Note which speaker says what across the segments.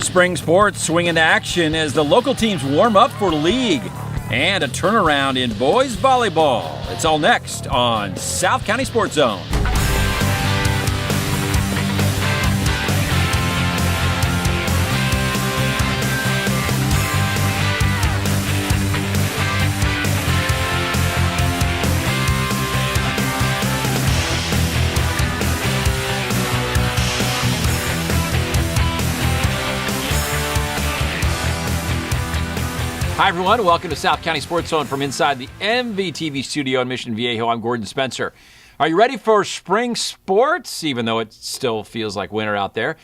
Speaker 1: Spring sports swing into action as the local teams warm up for league and a turnaround in boys volleyball. It's all next on South County Sports Zone.
Speaker 2: Hi, everyone. Welcome to South County Sports Zone from inside the MVTV studio in Mission Viejo. I'm Gordon Spencer. Are you ready for spring sports, even though it still feels like winter out there?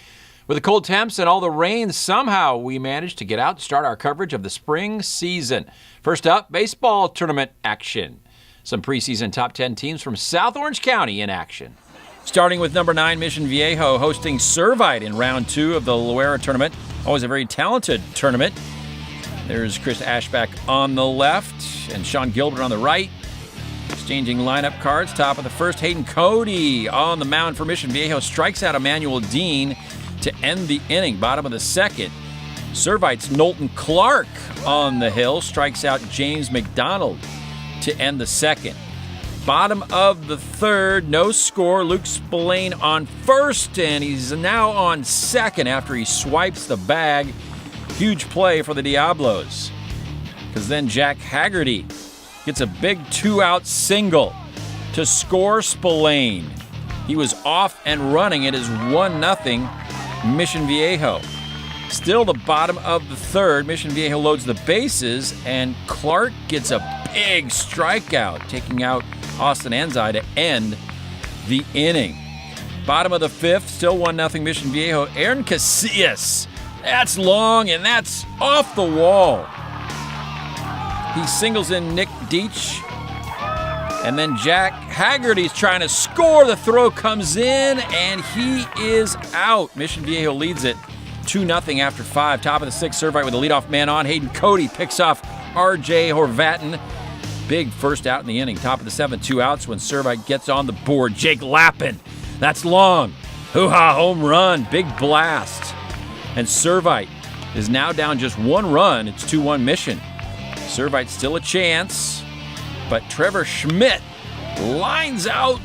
Speaker 2: With the cold temps and all the rain, somehow we managed to get out and start our coverage of the spring season. First up, baseball tournament action. Some preseason top 10 teams from South Orange County in action.
Speaker 1: Starting with number 9, Mission Viejo, hosting Servite in round 2 of the Loera tournament. Always a very talented tournament. There's Chris Ashback on the left and Sean Gilbert on the right. Exchanging lineup cards. Top of the first, Hayden Cody on the mound for Mission Viejo. Strikes out Emmanuel Dean to end the inning. Bottom of the second, Servite's Knowlton Clark on the hill. Strikes out James McDonald to end the second. Bottom of the third, no score. Luke Spillane on first, and he's now on second after he swipes the bag. Huge play for the Diablos, because then Jack Haggerty gets a big 2-out single to score Spillane. He was off and running. It is 1-0 Mission Viejo. Still the bottom of the third. Mission Viejo loads the bases, and Clark gets a big strikeout, taking out Austin Anzai to end the inning. Bottom of the fifth, still 1-0 Mission Viejo. Aaron Casillas. That's long, and that's off the wall. He singles in Nick Deach. And then Jack Haggerty's trying to score. The throw comes in, and he is out. Mission Viejo leads it 2-0 after 5. Top of the sixth, Servite with a leadoff man on. Hayden Cody picks off R.J. Horvatin. Big first out in the inning. Top of the seventh, 2 outs when Servite gets on the board. Jake Lappin. That's long. Hoo-ha, home run. Big blast. And Servite is now down just 1 run. It's 2-1 Mission. Servite's still a chance, but Trevor Schmidt lines out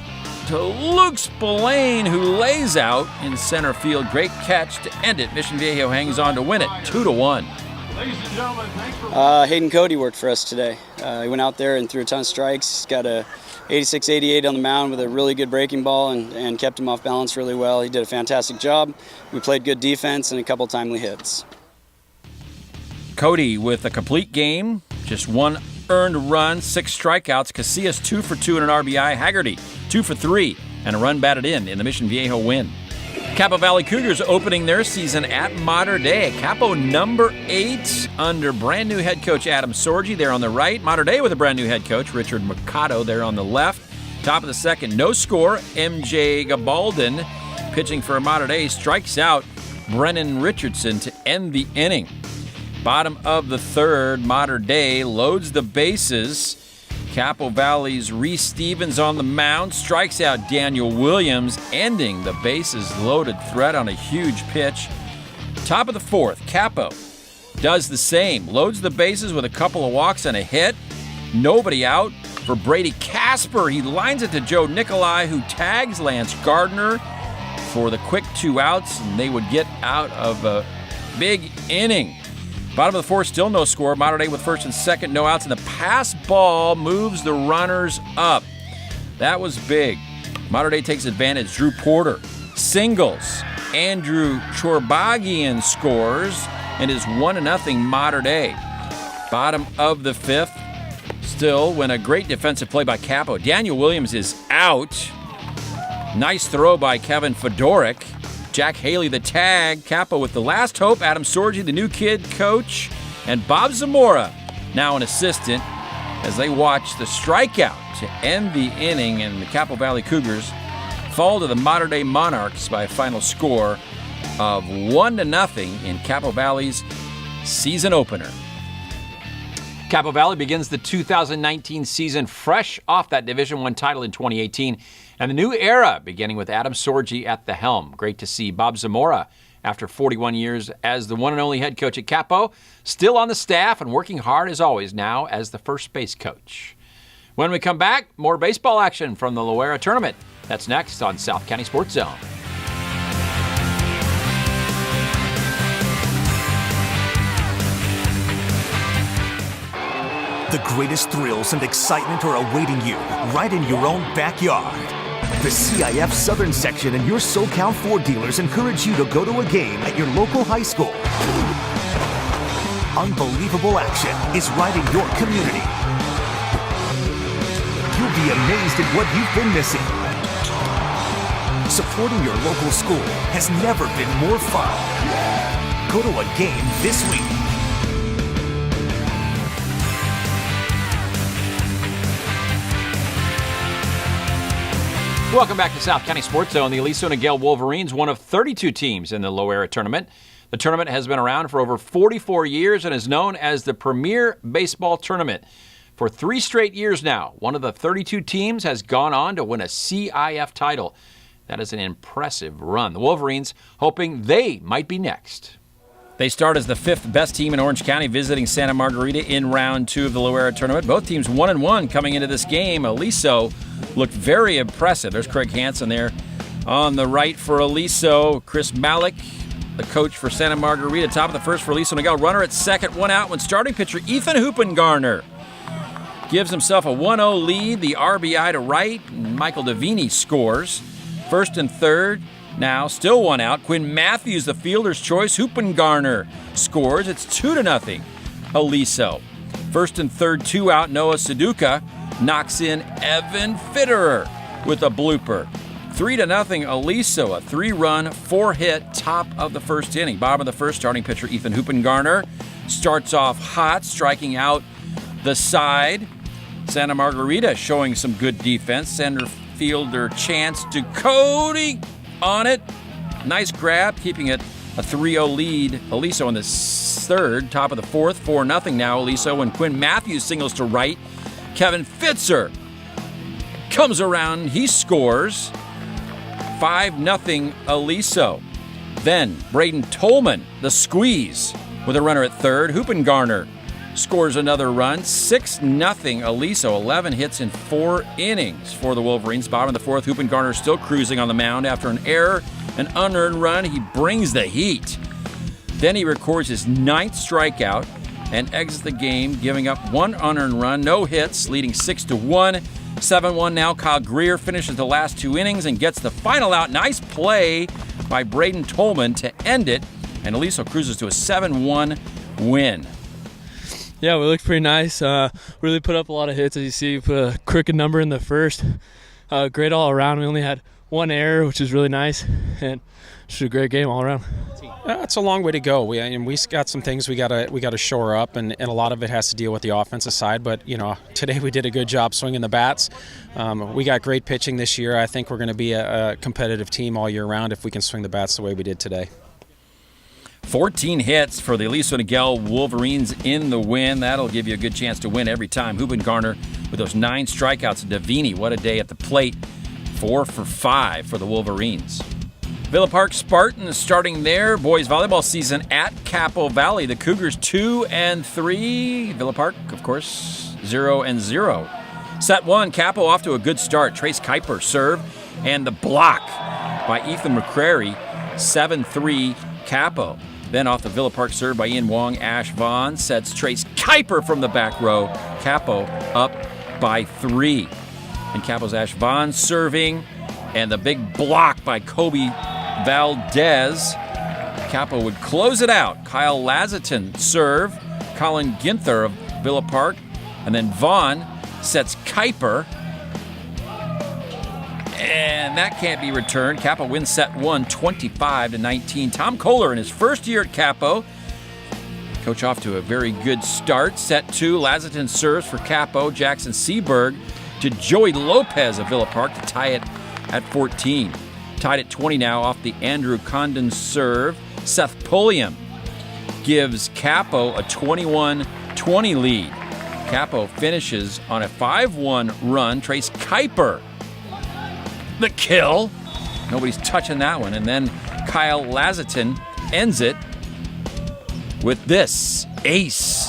Speaker 1: to Luke Spillane, who lays out in center field. Great catch to end it. Mission Viejo hangs on to win it 2-1.
Speaker 3: Ladies and gentlemen, Hayden Cody worked for us today. He went out there and threw a ton of strikes. He's got a 86-88 on the mound with a really good breaking ball and kept him off balance really well. He did a fantastic job. We played good defense and a couple timely hits.
Speaker 1: Cody with a complete game, just 1 earned run, 6 strikeouts. Casillas 2 for 2 and an RBI. Haggerty 2 for 3 and a run batted in the Mission Viejo win. Capo Valley Cougars opening their season at Mater Dei. Capo number 8 under brand new head coach Adam Sorgi there on the right. Mater Dei with a brand new head coach Richard Mercado there on the left. Top of the second, no score. MJ Gabaldon pitching for Mater Dei strikes out Brennan Richardson to end the inning. Bottom of the third, Mater Dei loads the bases. Capo Valley's Reese Stevens on the mound strikes out Daniel Williams, ending the bases loaded threat on a huge pitch. Top of the fourth, Capo does the same. Loads the bases with a couple of walks and a hit. Nobody out for Brady Casper. He lines it to Joe Nicolai, who tags Lance Gardner for the quick 2 outs, and they would get out of a big inning. Bottom of the fourth, still no score. Mater Dei with first and second, no outs, and the pass ball moves the runners up. That was big. Mater Dei takes advantage. Drew Porter singles. Andrew Chorbagian scores and is 1-0 Mater Dei. Bottom of the fifth, still when a great defensive play by Capo. Daniel Williams is out. Nice throw by Kevin Fedoruk. Jack Haley the tag. Capo with the last hope. Adam Sorgi, the new kid coach. And Bob Zamora, now an assistant, as they watch the strikeout to end the inning. And the Capo Valley Cougars fall to the Mater Dei Monarchs by a final score of 1-0 in Capo Valley's season opener.
Speaker 2: Capo Valley begins the 2019 season fresh off that Division I title in 2018. And the new era beginning with Adam Sorgi at the helm. Great to see Bob Zamora after 41 years as the one and only head coach at Capo, still on the staff and working hard as always now as the first base coach. When we come back, more baseball action from the Loera tournament. That's next on South County Sports Zone.
Speaker 4: The greatest thrills and excitement are awaiting you right in your own backyard. The CIF Southern Section and your SoCal Ford dealers encourage you to go to a game at your local high school. Unbelievable action is right in your community. You'll be amazed at what you've been missing. Supporting your local school has never been more fun. Go to a game this week.
Speaker 2: Welcome back to South County Sports Zone. The Aliso Niguel Wolverines, one of 32 teams in the Loera tournament. The tournament has been around for over 44 years and is known as the Premier Baseball Tournament. For 3 straight years now, one of the 32 teams has gone on to win a CIF title. That is an impressive run. The Wolverines hoping they might be next.
Speaker 1: They start as the 5th best team in Orange County, visiting Santa Margarita in round 2 of the Loera tournament. Both teams 1-1 coming into this game. Aliso looked very impressive. There's Craig Hansen there on the right for Aliso. Chris Malik, the coach for Santa Margarita. Top of the first for Aliso Niguel. Runner at second, 1 out when starting pitcher Ethan Hoopengarner gives himself a 1-0 lead. The RBI to right. Michael Davini scores. First and third. Now, still 1 out. Quinn Matthews, the fielder's choice. Hoopengarner scores. It's 2-0. Aliso. First and third, 2 out. Noah Suduka knocks in Evan Fitterer with a blooper. 3-0 Aliso, a 3-run, 4-hit top of the first inning. Bottom of the first, starting pitcher Ethan Hoopengarner starts off hot, striking out the side. Santa Margarita showing some good defense. Center fielder Chance Ducote on it. Nice grab, keeping it a 3-0 lead. Aliso in the third, top of the fourth, 4-0 now Aliso when Quinn Matthews singles to right. Kevin Fitzer comes around, he scores. 5-0 Aliso. Then Braden Tolman, the squeeze, with a runner at third. Hoopengarner scores another run. 6-0 Aliso. 11 hits in 4 innings for the Wolverines. Bottom of the fourth, Hoopengarner still cruising on the mound. After an error, an unearned run, he brings the heat. Then he records his 9th strikeout and exits the game, giving up 1 unearned run, no hits, leading 6-1. 7-1 now. Kyle Greer finishes the last 2 innings and gets the final out. Nice play by Braden Tolman to end it, and Aliso cruises to a 7-1 win.
Speaker 5: Yeah, we looked pretty nice. Really put up a lot of hits, as you see. Put a crooked number in the first. Great all around. We only had 1 error, which is really nice, and just a great game all around.
Speaker 6: It's a long way to go. We got some things we gotta shore up, and a lot of it has to deal with the offensive side. But today we did a good job swinging the bats. We got great pitching this year. I think we're going to be a competitive team all year round if we can swing the bats the way we did today.
Speaker 1: 14 hits for the Aliso Niguel Wolverines in the win. That'll give you a good chance to win every time. Hoopengarner with those 9 strikeouts. Davini, what a day at the plate. 4 for 5 for the Wolverines. Villa Park Spartans starting their boys volleyball season at Capo Valley. The Cougars 2-3. Villa Park, of course, 0-0. Set 1, Capo off to a good start. Trace Kuiper serve and the block by Ethan McCrary. 7-3 Capo. Then off the Villa Park serve by Ian Wong, Ash Vaughn sets Trace Kuiper from the back row. Capo up by 3. And Capo's Ash Vaughn serving, and the big block by Kobe Valdez. Capo would close it out. Kyle Lazatin serve, Colin Ginther of Villa Park, and then Vaughn sets Kuiper. And that can't be returned. Capo wins set 1, 25-19. Tom Kohler in his first year at Capo. Coach off to a very good start. Set 2, Lazatin serves for Capo. Jackson Seaberg to Joey Lopez of Villa Park to tie it at 14. Tied at 20 now off the Andrew Condon serve. Seth Pulliam gives Capo a 21-20 lead. Capo finishes on a 5-1 run. Trace Kuiper, the kill. Nobody's touching that one. And then Kyle Lazatin ends it with this ace.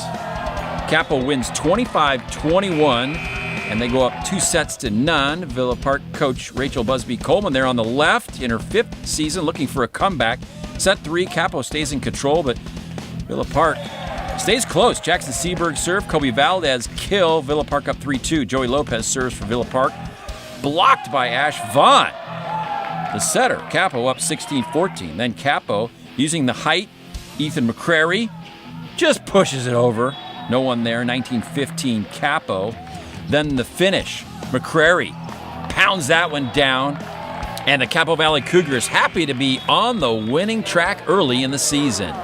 Speaker 1: Capo wins 25-21, and they go up 2-0. Villa Park coach Rachel Busby Coleman there on the left in her 5th season looking for a comeback. Set 3, Capo stays in control, but Villa Park stays close. Jackson Seaberg serve, Kobe Valdez kill. Villa Park up 3-2. Joey Lopez serves for Villa Park. Blocked by Ash Vaughn. The setter, Capo up 16-14. Then Capo, using the height, Ethan McCrary, just pushes it over. No one there, 19-15 Capo. Then the finish, McCrary pounds that one down. And the Capo Valley Cougars happy to be on the winning track early in the season.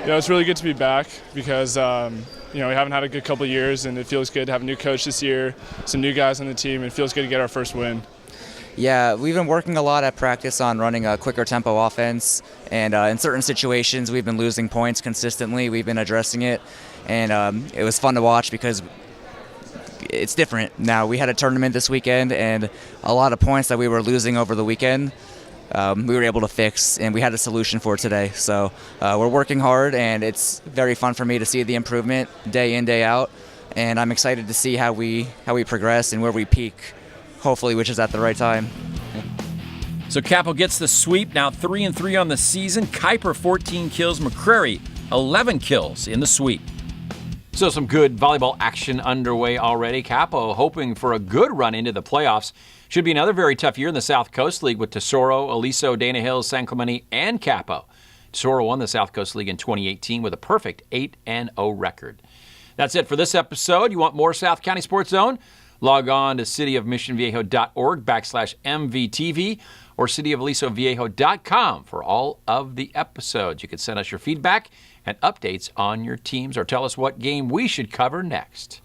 Speaker 7: Yeah, it's really good to be back because, we haven't had a good couple of years, and it feels good to have a new coach this year, some new guys on the team, and it feels good to get our first win.
Speaker 8: Yeah, we've been working a lot at practice on running a quicker tempo offense, and in certain situations we've been losing points consistently. We've been addressing it, and it was fun to watch because it's different now. We had a tournament this weekend, and a lot of points that we were losing over the weekend we were able to fix, and we had a solution for today. So we're working hard, and it's very fun for me to see the improvement day in, day out, and I'm excited to see how we progress and where we peak, hopefully, which is at the right time.
Speaker 1: So Capo gets the sweep, now 3-3 on the season. Kuiper 14 kills, McCrary 11 kills in the sweep.
Speaker 2: So some good volleyball action underway already. Capo hoping for a good run into the playoffs. Should be another very tough year in the South Coast League with Tesoro, Aliso, Dana Hills, San Clemente, and Capo. Tesoro won the South Coast League in 2018 with a perfect 8-0 record. That's it for this episode. You want more South County Sports Zone? Log on to cityofmissionviejo.org/MVTV or cityofalisoviejo.com for all of the episodes. You can send us your feedback and updates on your teams or tell us what game we should cover next.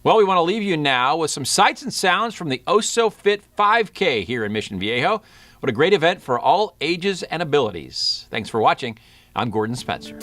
Speaker 2: Well, we want to leave you now with some sights and sounds from the Oso Fit 5K here in Mission Viejo. What a great event for all ages and abilities. Thanks for watching. I'm Gordon Spencer.